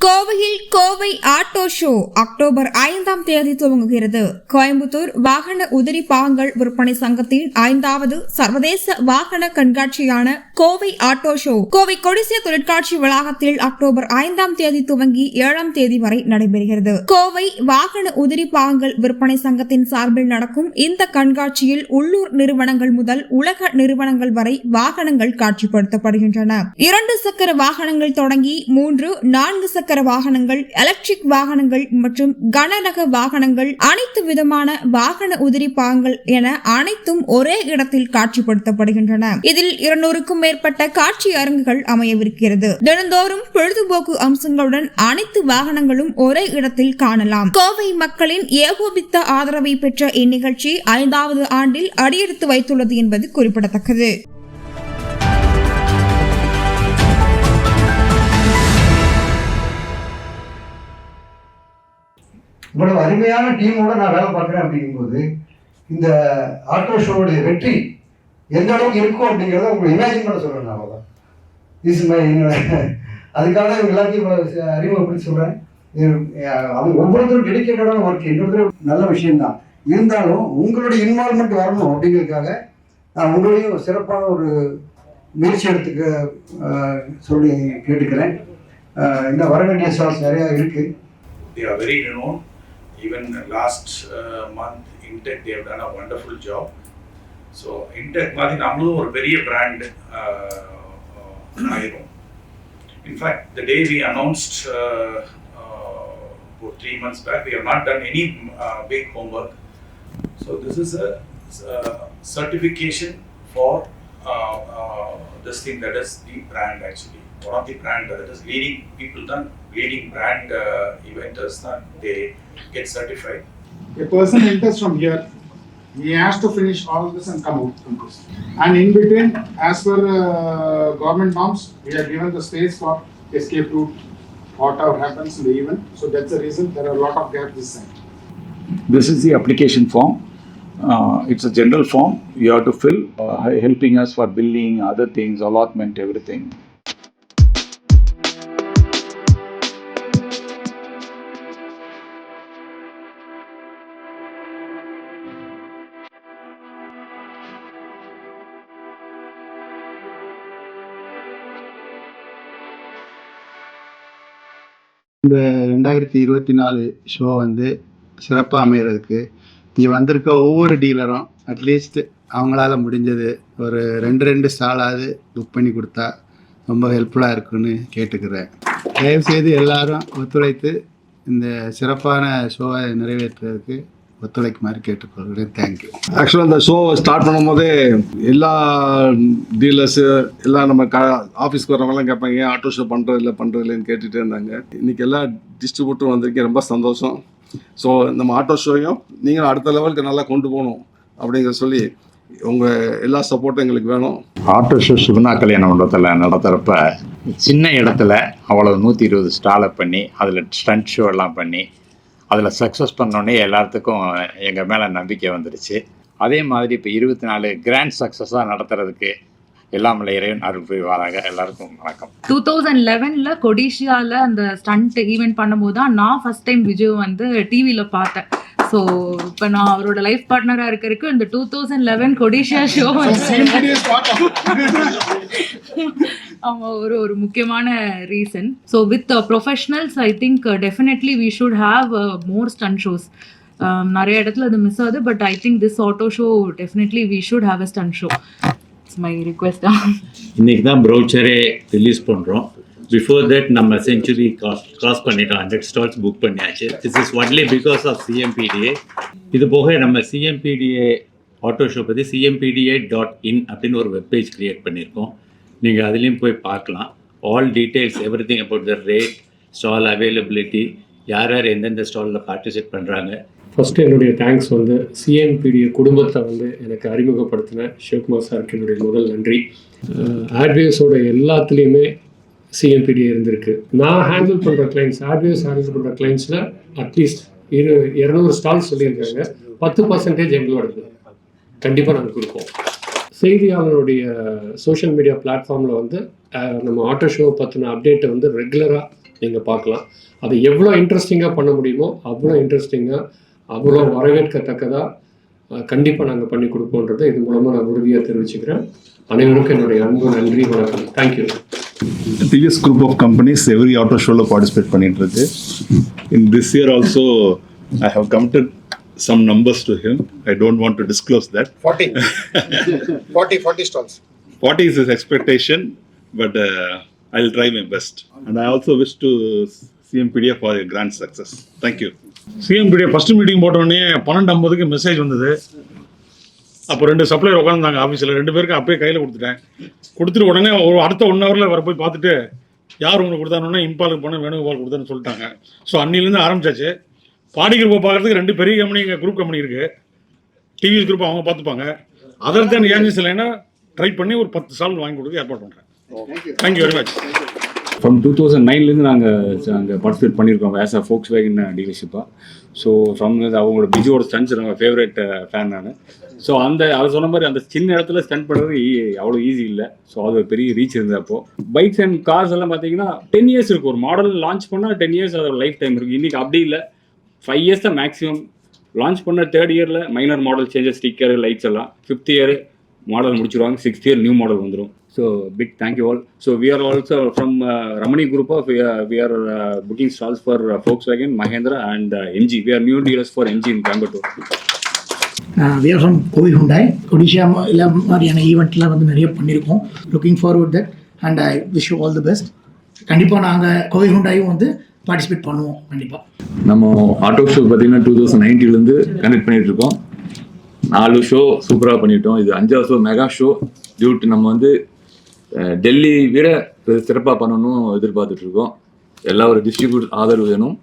கோவையில் Kovai auto show October 5ஆம் தேதி துவங்குகிறது. கோயம்புத்தூர் வாகன உதிரி பாகங்கள் விற்பனை சங்கத்தின் 5வது சர்வதேச வாகன கண்காட்சியான கோவை ஆட்டோ ஷோ கோவை கொடிசியா தொழிற்காட்சி வளாகத்தில் அக்டோபர் 5ஆம் தேதி துவங்கி 7ஆம் தேதி வரை நடைபெறுகிறது. கோவை வாகன உதிரி பாகங்கள் விற்பனை சங்கத்தின் சார்பில் நடக்கும் இந்த கண்காட்சியில் உள்ளூர் நிறுவனங்கள் முதல் உலக நிறுவனங்கள் வரை வாகனங்கள் காட்சிப்படுத்தப்படுகின்றன. 2 சக்கர வாகனங்கள் தொடங்கி 3, 4 சக்கர வாகனங்கள், எலக்ட்ரிக் வாகனங்கள் மற்றும் கனரக வாகனங்கள், அனைத்து விதமான வாகன உதிரி பாகங்கள் என அனைத்தும் ஒரே இடத்தில் காட்சிப்படுத்தப்படுகின்றன. இதில் 200க்கும் மேற்பட்ட காட்சி அரங்குகள் அமையவிருக்கிறது. தினந்தோறும் பொழுதுபோக்கு அம்சங்களுடன் அனைத்து வாகனங்களும் ஒரே இடத்தில் காணலாம். கோவை மக்களின் ஏகோபித்த ஆதரவை பெற்ற இந்நிகழ்ச்சி 5வது ஆண்டில் அடியெடுத்து வைத்துள்ளது என்பது குறிப்பிடத்தக்கது. இவ்வளவு அருமையான டீமோட நான் வேலை பார்க்குறேன் அப்படிங்கும்போது இந்த ஆட்டோ ஷோவுடைய வெற்றி எந்த அளவுக்கு இருக்கும் அப்படிங்கிறத உங்களுக்கு இமேஜின் பண்ண சொல்கிறேன். நான் அவ்வளோதான் அதுக்காக இவங்க எல்லாத்தையும் அறிமுகப்படுத்தி சொல்கிறேன். அவங்க ஒவ்வொருத்தரும் டெடிக்கேட்டடான ஒர்க் இன்னொருத்தர் நல்ல விஷயம்தான். இருந்தாலும் உங்களுடைய இன்வால்மெண்ட் வரணும் அப்படிங்கிறதுக்காக நான் உங்களையும் சிறப்பான ஒரு முயற்சி எடுத்துக்க சொல்லி கேட்டுக்கிறேன். இன்னும் வர வேண்டிய ஸ்டால்ஸ் நிறையா இருக்குது. They are very renowned. Even last month, Intech, they have done a wonderful job. So, Intech, I think, a very brand. In fact, the day we announced about 3 months back, we have not done any big homework. So, this is a certification for this thing that is the brand actually. One of the brand that is leading people done. Leading brand eventers that they get certified. A person enters from here, he has to finish all this and come out from this. And in between, as per government norms, we are given the space for escape route, whatever happens in the event. So that's the reason there are a lot of gaps this side. This is the application form. It's a general form you have to fill, helping us for billing, other things, allotment, everything. இந்த 2024 show சிறப்பாக அமைகிறதுக்கு இங்கே வந்திருக்க ஒவ்வொரு டீலரும் at least அவங்களால முடிஞ்சது ஒரு 2 ஸ்டாலாவது book பண்ணி கொடுத்தா ரொம்ப ஹெல்ப்ஃபுல்லாக இருக்குன்னு கேட்டுக்கிறேன். தயவுசெய்து எல்லாரும் ஒத்துழைத்து இந்த சிறப்பான ஷோவை நிறைவேற்றுறதுக்கு ஒத்துழைக்குமாறு கேட்டுக்கொள்கிறேன். தேங்க்யூ. ஆக்சுவலாக இந்த ஷோவை ஸ்டார்ட் பண்ணும் போதே எல்லா டீலர்ஸு எல்லாம் நம்ம ஆஃபீஸ்க்கு வரவங்களாம் கேட்பாங்க, ஏன் ஆட்டோ ஷோ பண்ணுறதில்லன்னு கேட்டுகிட்டே இருந்தாங்க. இன்றைக்கி எல்லா டிஸ்ட்ரிபியூட்டரும் வந்திருக்கேன், ரொம்ப சந்தோஷம். ஸோ நம்ம ஆட்டோ ஷோவையும் நீங்கள் அடுத்த லெவலுக்கு நல்லா கொண்டு போகணும் அப்படிங்கிற சொல்லி உங்கள் எல்லா சப்போர்ட்டும் எங்களுக்கு வேணும். ஆட்டோ ஷோ சுகுணா கல்யாண மண்டபத்தில் நடத்துகிறப்ப சின்ன இடத்துல அவ்வளோ 120 ஸ்டாலை பண்ணி அதில் ஸ்டண்ட் ஷோ எல்லாம் பண்ணி அதில் சக்ஸஸ் பண்ணோடனே எல்லாத்துக்கும் எங்கள் மேலே நம்பிக்கை வந்துடுச்சு. அதே மாதிரி இப்போ 24 கிராண்ட் சக்ஸஸாக நடத்துறதுக்கு எல்லாம் இறைவன் அருள் புரிவாராக. எல்லாருக்கும் வணக்கம். 2011 கொடிஷியாவில் அந்த ஸ்டண்ட் ஈவெண்ட் பண்ணும்போது தான் நான் ஃபர்ஸ்ட் டைம் விஜய் டிவியில் பார்த்தேன். ஸோ இப்போ நான் அவரோட லைஃப் பார்ட்னராக இருக்கிறதுக்கு இந்த 2011 கொடிஷியா ஷோ ஆமாம் ஒரு முக்கியமான reason. So with professionals I think definitely we should have more stunt shows. நிறைய இடத்துல அது மிஸ் ஆகுது. But I think this auto show definitely we should have a stunt show. It's my request. இன்னைக்கு தான் ப்ரௌச்சரே ரிலீஸ் பண்ணுறோம். Before that நம்ம century cross பண்ணிட்டோம். 100 ஸ்டால்ஸ் புக் பண்ணியாச்சு. This is only because of CMPDA. இது போக நம்ம CMPDA ஆட்டோ ஷோ பற்றி cmpda.in அப்படின்னு ஒரு வெப்பேஜ் க்ரியேட் பண்ணியிருக்கோம். நீங்கள் அதுலேயும் போய் பார்க்கலாம். All details, every thing about the rate, stall availability, யார் யார் எந்தெந்த ஸ்டாலில் பார்ட்டிசிபேட் பண்ணுறாங்க. ஃபஸ்ட்டு என்னுடைய தேங்க்ஸ் CMPDA குடும்பத்தை எனக்கு அறிமுகப்படுத்தின சிவகுமார் சாருக்கு என்னுடைய முதல் நன்றி. ஆட்வேஸோட எல்லாத்துலேயுமே CMPDA இருந்திருக்கு. நான் ஹேண்டில் பண்ணுற கிளைண்ட்ஸ், ஆட்வேஸ் ஹேண்டில் பண்ணுற கிளைண்ட்ஸில் அட்லீஸ்ட் 200 ஸ்டால்ஸ் சொல்லியிருக்காங்க. 10% எங்களோடது கண்டிப்பாக நாங்கள் கொடுப்போம். செய்தியாளருடைய சோஷியல் மீடியா பிளாட்ஃபார்மில் நம்ம ஆட்டோ ஷோ பற்றின அப்டேட்டை ரெகுலராக நீங்கள் பார்க்கலாம். அதை எவ்வளோ இன்ட்ரெஸ்டிங்காக பண்ண முடியுமோ அவ்வளோ இன்ட்ரெஸ்டிங்காக, அவ்வளோ வரவேற்கத்தக்கதாக கண்டிப்பாக நாங்கள் பண்ணி கொடுப்போன்றதை இது மூலமாக நான் உறுதியாக தெரிவிச்சுக்கிறேன். அனைவருக்கும் என்னுடைய அன்பு நன்றி, வணக்கம். Thank you. TVS group of companies every auto show participate பண்ணிட்டு இருக்கு. In this year also I have committed some numbers to him. I don't want to disclose that. 40 stalls. 40 is his expectation, but I'll try my best. And I also wish to CMPDA for a grand success. Thank you. CMPDA first meeting போட்டோடனே 12:50க்கு message வந்தது. அப்போ 2 supplier உட்காந்துருந்தாங்க ஆஃபீஸில். 2 பேருக்கு அப்பயே கையில் கொடுத்துட்டு உடனே அடுத்த 1 ஹவரில் வர போய் பார்த்துட்டு யார் உங்களுக்கு கொடுத்தானோன்னா இம்பாலுக்கு போனால் வேணுகோபால் கொடுத்தான்னு சொல்லிட்டாங்க. ஸோ அன்னிலேருந்து ஆரம்பிச்சாச்சு. பாடி குரூப்பை பார்க்குறதுக்கு 2 பெரிய கம்பெனி, குரூப் கம்பெனி இருக்குது. டிவிஎஸ் குரூப் அவங்க பார்த்துப்பாங்க. அதர் தேன் ஏர்ஜின்ஸ் இல்லைன்னா ட்ரை பண்ணி ஒரு 10 ஸ்டால் வாங்கி கொடுக்க ஏற்பாடு பண்ணுறேன். Thank you very much. ஃப்ரம் 2009லேருந்து நாங்கள் அங்கே பார்ட்டிசிபேட் பண்ணியிருக்கோம் ஆஸ் அ ஃபோக்ஸ் வேகன் டீலர்ஷிப்பாக. ஸோ ஃப்ரம் அவங்களோட பிஜுவோட ஸ்டன்ஸ் நாங்கள் ஃபேவரட் ஃபேன் நான். ஸோ அவர் சொன்ன மாதிரி அந்த சின்ன இடத்துல ஸ்டண்ட் பண்ணுறது அவ்வளோ ஈஸி இல்லை. ஸோ அது ஒரு பெரிய ரீச் இருந்தது. அப்போது பைக்ஸ் அண்ட் கார்ஸ் எல்லாம் பார்த்தீங்கன்னா 10 இயர்ஸ் இருக்குது. ஒரு மாடல் லான்ச் பண்ணால் 10 இயர்ஸ் அதோட லைஃப் டைம் இருக்குது. இன்றைக்கி அப்படி இல்லை, 5 இயர்ஸ் தான் மேக்ஸிமம். லான்ச் பண்ண 3rd இயரில் minor model changes, sticker, lights எல்லாம். 5th இயர் மாடல் முடிச்சிருவாங்க. 6th இயர் நியூ மாடல் வந்துடும். So big thank you all. So we are also from Ramani Group of we are booking stalls for Volkswagen, Mahindra and MG. We are new dealers for MG in Coimbatore. We are from Kovi Hyundai. Odisha மாதிரியான ஈவெண்ட்லாம் வந்து நிறைய பண்ணியிருக்கோம். Looking forward that and I wish you all the best. கண்டிப்பாக நாங்கள் கோவி ஹுண்டாயும் வந்து participate பண்ணுவோம். கண்டிப்பாக நம்ம ஆட்டோ ஷோ பார்த்தீங்கன்னா 2019லேருந்து கனெக்ட் பண்ணிட்டு இருக்கோம். 4 ஷோ சூப்பராக பண்ணிட்டோம். இது 5வது ஷோ மெகா ஷோ. டியூட் நம்ம வந்து டெல்லி விட சிறப்பாக பண்ணணும் எதிர்பார்த்துட்டு இருக்கோம். எல்லா ஒரு டிஸ்ட்ரிபியூட் ஆதரவு வேணும்.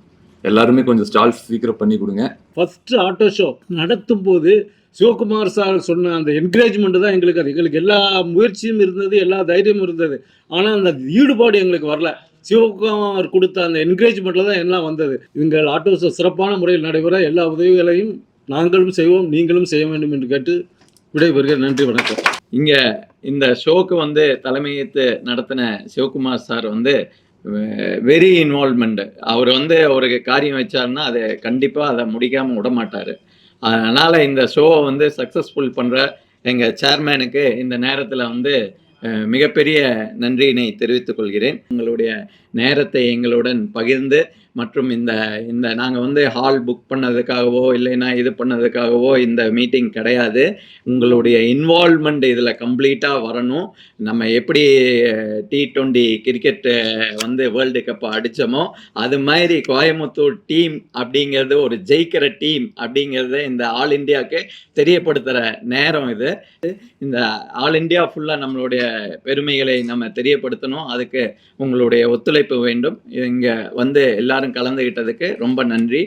எல்லாருமே கொஞ்சம் ஸ்டால்ஸ் சீக்கிரம் பண்ணி கொடுங்க. ஃபர்ஸ்ட் ஆட்டோ ஷோ நடத்தும் போது சிவகுமார் சார் சொன்ன அந்த என்கரேஜ்மெண்ட் தான் எங்களுக்கு. அது எங்களுக்கு எல்லா முயற்சியும் இருந்தது, எல்லா தைரியமும் இருந்தது. ஆனால் அந்த ஈடுபாடு எங்களுக்கு வரல. சிவகுமார் கொடுத்த அந்த என்கரேஜ்மெண்ட்டில் தான் எல்லாம் வந்தது. எங்கள் ஆட்டோ ஷோ சிறப்பான முறையில் நடைபெற எல்லா உதவிகளையும் நாங்களும் செய்வோம், நீங்களும் செய்ய வேண்டும் என்று கேட்டு விடைபெறுகிறேன். நன்றி, வணக்கம். இங்கே இந்த ஷோக்கு வந்து தலைமையேற்று நடத்தின சிவகுமார் சார் வந்து வெரி இன்வால்வ்மெண்ட். அவர் வந்து ஒரு காரியம் வச்சாருன்னா அதை கண்டிப்பாக அதை முடிக்காமல் விட மாட்டார். அதனால் இந்த ஷோவை வந்து சக்ஸஸ்ஃபுல் பண்ணுற எங்கள் சேர்மேனுக்கு இந்த நேரத்தில் வந்து மிகப்பெரிய நன்றியினை தெரிவித்துக் கொள்கிறேன். உங்களுடைய நேரத்தை எங்களுடன் பகிர்ந்து மற்றும் இந்த நாங்கள் வந்து ஹால் புக் பண்ணதுக்காகவோ இல்லைன்னா இது பண்ணதுக்காகவோ இந்த மீட்டிங் கிடையாது. உங்களுடைய இன்வால்வ்மெண்ட் இதில் கம்ப்ளீட்டாக வரணும். நம்ம எப்படி T20 கிரிக்கெட்டு வந்து வேர்ல்டு கப்பை அடித்தோமோ அது மாதிரி கோயம்புத்தூர் டீம் அப்படிங்கிறது ஒரு ஜெயிக்கிற டீம் அப்படிங்கிறத இந்த ஆல் இண்டியாவுக்கு தெரியப்படுத்துகிற நேரம் இது. இந்த ஆல் இண்டியா ஃபுல்லாக நம்மளுடைய பெருமைகளை நம்ம தெரியப்படுத்தணும். அதுக்கு உங்களுடைய ஒத்துழைப்பு வேண்டும். இங்கே வந்து எல்லாரும் கலந்துக்கிட்டதுக்கு ரொம்ப நன்றி.